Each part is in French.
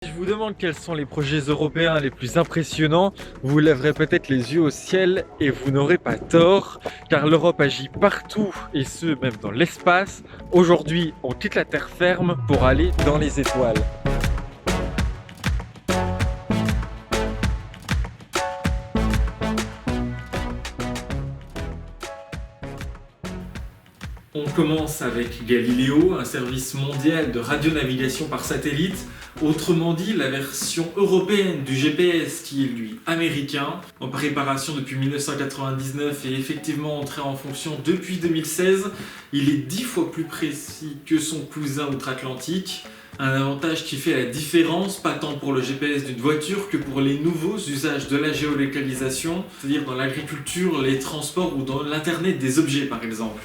Si je vous demande quels sont les projets européens les plus impressionnants, vous lèverez peut-être les yeux au ciel et vous n'aurez pas tort, car l'Europe agit partout et ce, même dans l'espace. Aujourd'hui, on quitte la terre ferme pour aller dans les étoiles. On commence avec Galileo, un service mondial de radionavigation par satellite, autrement dit la version européenne du GPS qui est lui américain, en préparation depuis 1999 et effectivement entré en fonction depuis 2016. Il est 10 fois plus précis que son cousin outre-Atlantique, un avantage qui fait la différence, pas tant pour le GPS d'une voiture que pour les nouveaux usages de la géolocalisation, c'est-à-dire dans l'agriculture, les transports ou dans l'internet des objets par exemple.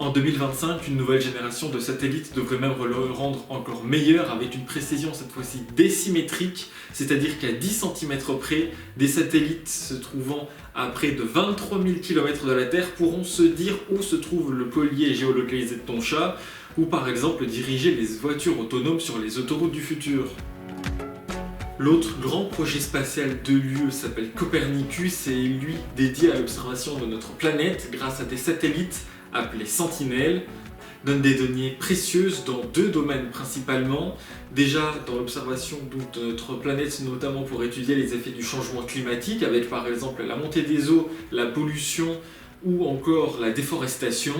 En 2025, une nouvelle génération de satellites devrait même le rendre encore meilleur avec une précision cette fois-ci décimétrique, c'est-à-dire qu'à 10 cm près, des satellites se trouvant à près de 23 000 km de la Terre pourront se dire où se trouve le collier géolocalisé de ton chat, ou par exemple diriger les voitures autonomes sur les autoroutes du futur. L'autre grand projet spatial de l'UE s'appelle Copernicus et est lui dédié à l'observation de notre planète grâce à des satellites appelés Sentinelles, donne des données précieuses dans deux domaines principalement. Déjà dans l'observation de notre planète, notamment pour étudier les effets du changement climatique avec par exemple la montée des eaux, la pollution ou encore la déforestation.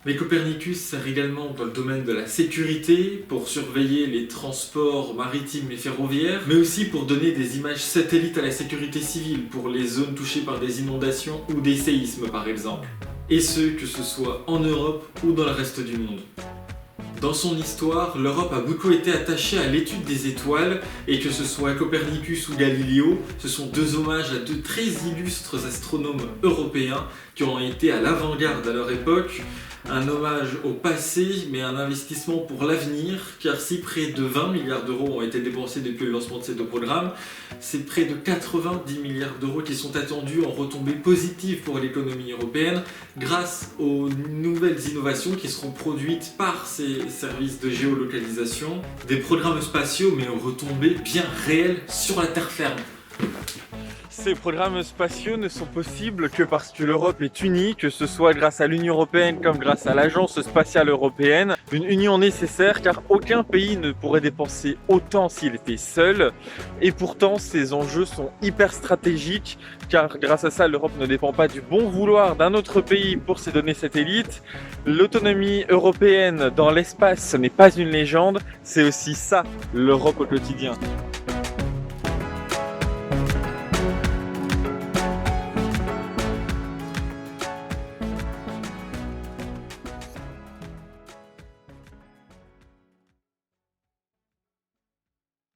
Mais Copernicus sert également dans le domaine de la sécurité, pour surveiller les transports maritimes et ferroviaires, mais aussi pour donner des images satellites à la sécurité civile, pour les zones touchées par des inondations ou des séismes par exemple. Et ce, que ce soit en Europe ou dans le reste du monde. Dans son histoire, l'Europe a beaucoup été attachée à l'étude des étoiles, et que ce soit Copernicus ou Galileo, ce sont deux hommages à deux très illustres astronomes européens qui ont été à l'avant-garde à leur époque. Un hommage au passé, mais un investissement pour l'avenir, car si près de 20 milliards d'euros ont été dépensés depuis le lancement de ces deux programmes, c'est près de 90 milliards d'euros qui sont attendus en retombées positives pour l'économie européenne, grâce aux nouvelles innovations qui seront produites par ces services de géolocalisation, des programmes spatiaux mais aux retombées bien réelles sur la terre ferme. Ces programmes spatiaux ne sont possibles que parce que l'Europe est unie, que ce soit grâce à l'Union Européenne comme grâce à l'Agence Spatiale Européenne. Une union nécessaire car aucun pays ne pourrait dépenser autant s'il était seul. Et pourtant, ces enjeux sont hyper stratégiques car grâce à ça, l'Europe ne dépend pas du bon vouloir d'un autre pays pour ses données satellites. L'autonomie européenne dans l'espace, ce n'est pas une légende, c'est aussi ça, l'Europe au quotidien.